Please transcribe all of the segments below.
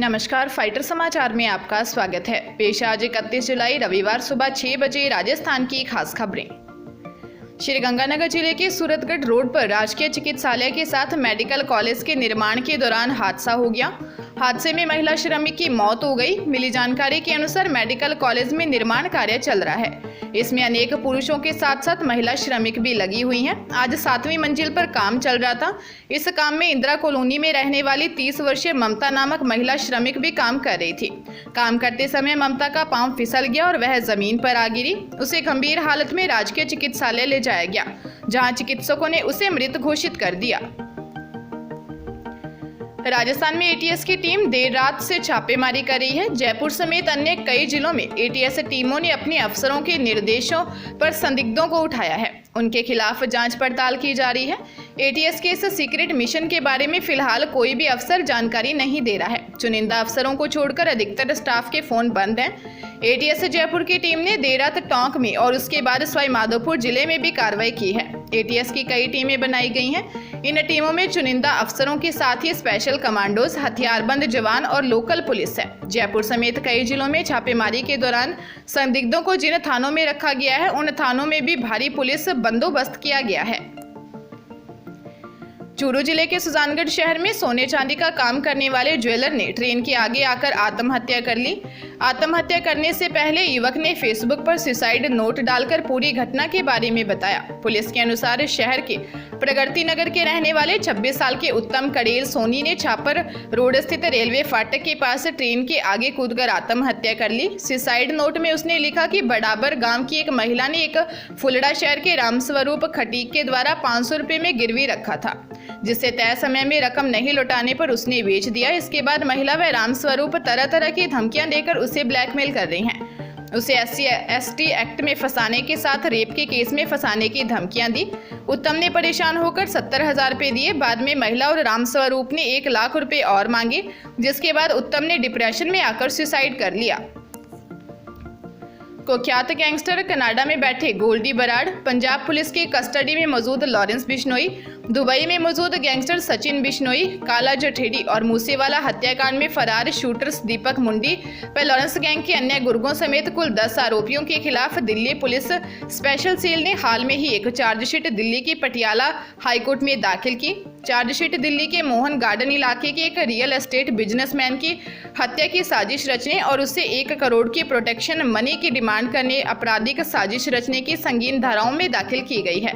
नमस्कार, फाइटर समाचार में आपका स्वागत है। पेश आज 31 जुलाई रविवार सुबह 6 बजे राजस्थान की खास खबरें। श्रीगंगानगर जिले के सूरतगढ़ रोड पर राजकीय चिकित्सालय के साथ मेडिकल कॉलेज के निर्माण के दौरान हादसा हो गया। हादसे में महिला श्रमिक की मौत हो गई। मिली जानकारी के अनुसार मेडिकल कॉलेज में निर्माण कार्य चल रहा है। इसमें अनेक पुरुषों के साथ साथ महिला श्रमिक भी लगी हुई हैं। आज 7वीं मंजिल पर काम चल रहा था। इस काम में इंदिरा कॉलोनी में रहने वाली 30 वर्षीय ममता नामक महिला श्रमिक भी काम कर रही थी। काम करते समय ममता का पांव फिसल गया और वह जमीन पर आ गिरी। उसे गंभीर हालत में राजकीय चिकित्सालय ले जाया गया, जहां चिकित्सकों ने उसे मृत घोषित कर दिया। राजस्थान में एटीएस की टीम देर रात से छापेमारी कर रही है। जयपुर समेत अन्य कई जिलों में एटीएस टीमों ने अपने अफसरों के निर्देशों पर संदिग्धों को उठाया है। उनके खिलाफ जांच पड़ताल की जा रही है। एटीएस के इस सीक्रेट मिशन के बारे में फिलहाल कोई भी अफसर जानकारी नहीं दे रहा है। चुनिंदा अफसरों को छोड़कर अधिकतर स्टाफ के फोन बंद हैं। एटीएस जयपुर की टीम ने देर रात टोंक में और उसके बाद सवाई माधोपुर जिले में भी कार्रवाई की है। एटीएस की कई टीमें बनाई गई हैं। इन टीमों में चुनिंदा अफसरों के साथ ही स्पेशल कमांडोज, हथियारबंद जवान और लोकल पुलिस है। जयपुर समेत कई जिलों में छापेमारी के दौरान संदिग्धों को जिन थानों में रखा गया है, उन थानों में भी भारी पुलिस बंदोबस्त किया गया है। चूरू जिले के सुजानगढ़ शहर में सोने चांदी का काम करने वाले ज्वेलर ने ट्रेन के आगे आकर आत्महत्या कर ली। आत्महत्या करने से पहले युवक ने फेसबुक पर सुसाइड नोट डालकर पूरी घटना के बारे में बताया। पुलिस के अनुसार शहर के प्रगति नगर के रहने वाले 26 साल के उत्तम करेल सोनी ने छापर रोड स्थित रेलवे फाटक के पास ट्रेन के आगे कूदकर आत्महत्या कर ली। सुसाइड नोट में उसने लिखा कि बड़ाबर गांव की एक महिला ने एक फुलड़ा शहर के रामस्वरूप खटीक के द्वारा 500 रुपये में गिरवी रखा था, जिसे तय समय में रकम नहीं लौटाने पर उसने बेच दिया। इसके बाद महिला व रामस्वरूप तरह तरह की धमकियां देकर उसे ब्लैकमेल कर रही हैं। उसे SC/ST एक्ट में फंसाने के साथ रेप के केस में फंसाने की धमकियां दी। उत्तम ने परेशान होकर 70,000 रुपये दिए। बाद में महिला और रामस्वरूप ने 1 लाख रुपए और मांगे, जिसके बाद उत्तम ने डिप्रेशन में आकर सुसाइड कर लिया। कुख्यात गैंगस्टर कनाडा में बैठे गोल्डी बराड़, पंजाब पुलिस की कस्टडी में मौजूद लॉरेंस बिश्नोई, दुबई में मौजूद गैंगस्टर सचिन बिश्नोई, काला जठेड़ी और मूसेवाला हत्याकांड में फरार शूटर्स दीपक मुंडी व लॉरेंस गैंग के अन्य गुर्गों समेत कुल 10 आरोपियों के खिलाफ दिल्ली पुलिस स्पेशल सेल ने हाल में ही एक चार्जशीट दिल्ली की पटियाला हाईकोर्ट में दाखिल की। चार्जशीट दिल्ली के मोहन गार्डन इलाके के एक रियल एस्टेट बिजनेसमैन की हत्या की साजिश रचने और उससे 1 करोड़ की प्रोटेक्शन मनी की डिमांड करने आपराधिक साजिश रचने की संगीन धाराओं में दाखिल की गई है।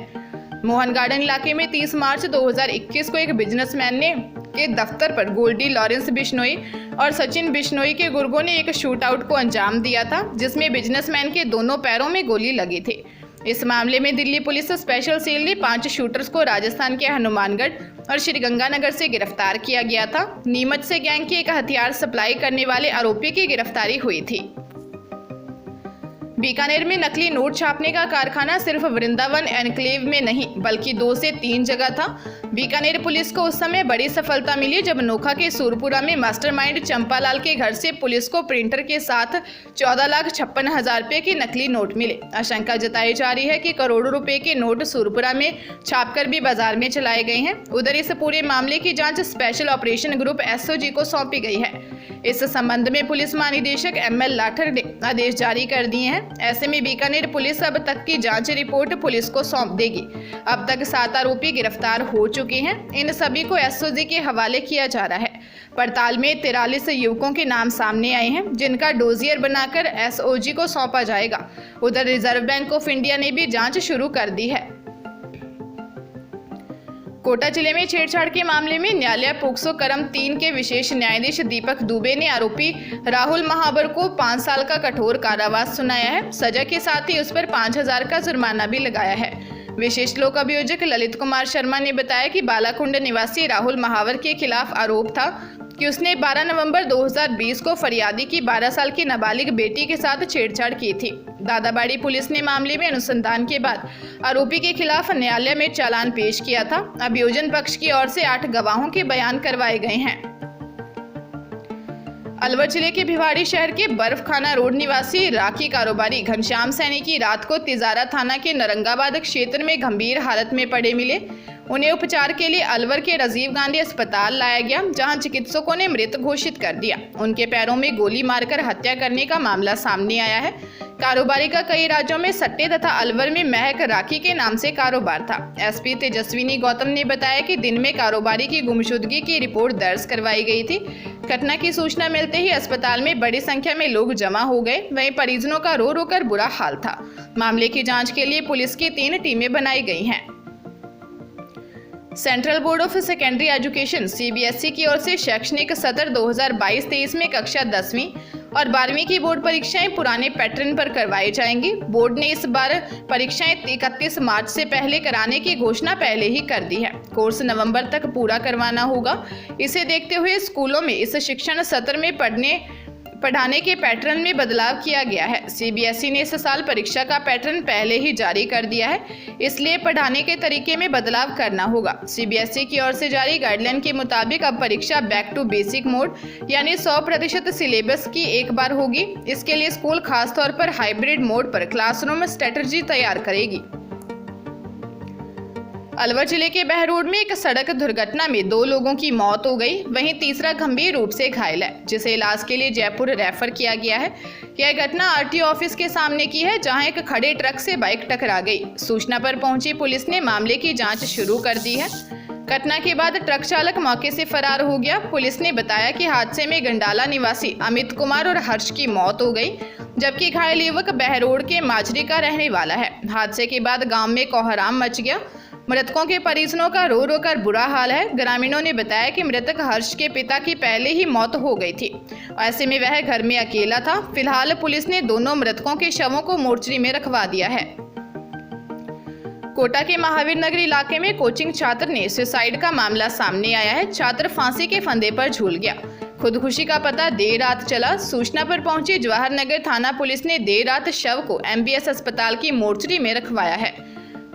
मोहन गार्डन इलाके में 30 मार्च 2021 को एक बिजनेसमैन ने के दफ्तर पर गोल्डी, लॉरेंस बिश्नोई और सचिन बिश्नोई के गुर्गों ने एक शूट आउट को अंजाम दिया था, जिसमें बिजनेसमैन के दोनों पैरों में गोली लगी थी। इस मामले में दिल्ली पुलिस स्पेशल सेल ने 5 शूटर्स को राजस्थान के हनुमानगढ़ और श्रीगंगानगर से गिरफ्तार किया गया था। नीमच से गैंग के एक हथियार सप्लाई करने वाले आरोपी की गिरफ्तारी हुई थी। बीकानेर में नकली नोट छापने का कारखाना सिर्फ वृंदावन एनक्लेव में नहीं बल्कि 2 से 3 जगह था। बीकानेर पुलिस को उस समय बड़ी सफलता मिली जब नोखा के सूरपुरा में मास्टरमाइंड चंपालाल के घर से पुलिस को प्रिंटर के साथ 14,56,000 रुपये के नकली नोट मिले। आशंका जताई जा रही है कि करोड़ों रुपए के नोट सूरपुरा में छापकर भी बाजार में चलाए गए हैं। उधर इस पूरे मामले की जांच स्पेशल ऑपरेशन ग्रुप SOG को सौंपी गई है। इस संबंध में पुलिस महानिदेशक ML लाठर ने आदेश जारी कर दिए हैं। ऐसे में बीकानेर पुलिस अब तक की जांच रिपोर्ट पुलिस को सौंप देगी। अब तक 7 आरोपी गिरफ्तार हो चुके हैं। इन सभी को SOG के हवाले किया जा रहा है। पड़ताल में 43 युवकों के नाम सामने आए हैं, जिनका डोजियर बनाकर SOG को सौंपा जाएगा। उधर रिजर्व बैंक ऑफ इंडिया ने भी जांच शुरू कर दी है। कोटा जिले में छेड़छाड़ के मामले में न्यायालय पोक्सो क्रम 3 के विशेष न्यायाधीश दीपक दुबे ने आरोपी राहुल महावर को 5 साल का कठोर कारावास सुनाया है। सजा के साथ ही उस पर 5,000 का जुर्माना भी लगाया है। विशेष लोक अभियोजक ललित कुमार शर्मा ने बताया कि बालाकुंड निवासी राहुल महावर के खिलाफ आरोप था कि उसने 12 नवंबर 2020 को फरियादी की 12 साल की नाबालिग बेटी के साथ छेड़छाड़ की थी। दादाबाड़ी पुलिस ने मामले में अनुसंधान के बाद आरोपी के खिलाफ न्यायालय में चालान पेश किया था। अभियोजन पक्ष की ओर से 8 गवाहों के बयान करवाए गए हैं। अलवर जिले के भिवाड़ी शहर के बर्फखाना रोड निवासी राखी कारोबारी घनश्याम सैनी की रात को तिजारा थाना के नरंगाबाद क्षेत्र में गंभीर हालत में पड़े मिले। उन्हें उपचार के लिए अलवर के राजीव गांधी अस्पताल लाया गया, जहां चिकित्सकों ने मृत घोषित कर दिया। उनके पैरों में गोली मारकर हत्या करने का मामला सामने आया है। कारोबारी का कई राज्यों में सट्टे तथा अलवर में महक राखी के नाम से कारोबार था। एसपी तेजस्विनी गौतम ने बताया कि दिन में कारोबारी की गुमशुदगी की रिपोर्ट दर्ज करवाई गई थी। घटना की सूचना मिलते ही अस्पताल में बड़ी संख्या में लोग जमा हो गए। वहीं परिजनों का रो रो कर बुरा हाल था। मामले की जांच के लिए पुलिस की 3 टीमें बनाई गई हैं। Central board of secondary education CBSE की ओर से शैक्षणिक सत्र 2022-23 में कक्षा 10वीं और 12वीं की बोर्ड परीक्षाएं पुराने पैटर्न पर करवाई जाएंगी। बोर्ड ने इस बार परीक्षाएं 31 मार्च से पहले कराने की घोषणा पहले ही कर दी है। कोर्स नवंबर तक पूरा करवाना होगा। इसे देखते हुए स्कूलों में इस शिक्षण सत्र में पढ़ाने के पैटर्न में बदलाव किया गया है। सीबीएसई ने इस साल परीक्षा का पैटर्न पहले ही जारी कर दिया है, इसलिए पढ़ाने के तरीके में बदलाव करना होगा। सीबीएसई की ओर से जारी गाइडलाइन के मुताबिक अब परीक्षा बैक टू बेसिक मोड यानी 100% सिलेबस की एक बार होगी। इसके लिए स्कूल खासतौर पर हाइब्रिड मोड पर क्लासरूम स्ट्रेटजी तैयार करेगी। अलवर जिले के बहरोड में एक सड़क दुर्घटना में 2 लोगों की मौत हो गई, वहीं तीसरा गंभीर रूप से घायल है, जिसे इलाज के लिए जयपुर रेफर किया गया है। यह घटना आरटीओ ऑफिस के सामने की है, जहां एक खड़े ट्रक से बाइक टकरा गई। सूचना पर पहुंची पुलिस ने मामले की जांच शुरू कर दी है। घटना के बाद ट्रक चालक मौके से फरार हो गया। पुलिस ने बताया कि हादसे में गंडाला निवासी अमित कुमार और हर्ष की मौत हो गई, जबकि घायल युवक बहरोड के माजरी का रहने वाला है। हादसे के बाद गांव में कोहराम मच गया। मृतकों के परिजनों का रो रो कर बुरा हाल है। ग्रामीणों ने बताया कि मृतक हर्ष के पिता की पहले ही मौत हो गई थी। ऐसे में वह घर में अकेला था। फिलहाल पुलिस ने दोनों मृतकों के शवों को मोर्चरी में रखवा दिया है। कोटा के महावीर नगर इलाके में कोचिंग छात्र ने सुसाइड का मामला सामने आया है। छात्र फांसी के फंदे पर झूल गया। खुदकुशी का पता देर रात चला। सूचना पर पहुंची जवाहर नगर थाना पुलिस ने देर रात शव को एमबीएस अस्पताल की मोर्चरी में रखवाया है।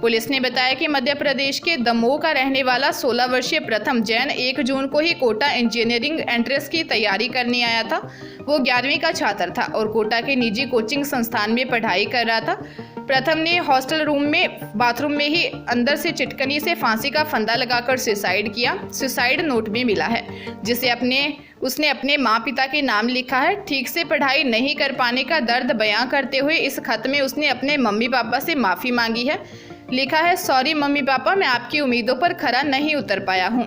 पुलिस ने बताया कि मध्य प्रदेश के दमोह का रहने वाला 16 वर्षीय प्रथम जैन 1 जून को ही कोटा इंजीनियरिंग एंट्रेंस की तैयारी करने आया था। वो 11वीं का छात्र था और कोटा के निजी कोचिंग संस्थान में पढ़ाई कर रहा था। प्रथम ने हॉस्टल रूम में बाथरूम में ही अंदर से चिटकनी से फांसी का फंदा लगाकर सुसाइड किया। सुसाइड नोट में मिला है, जिसे उसने अपने माँ पिता के नाम लिखा है। ठीक से पढ़ाई नहीं कर पाने का दर्द बयां करते हुए इस खत में उसने अपने मम्मी पापा से माफ़ी मांगी है। लिखा है, सॉरी मम्मी पापा, मैं आपकी उम्मीदों पर खरा नहीं उतर पाया हूँ।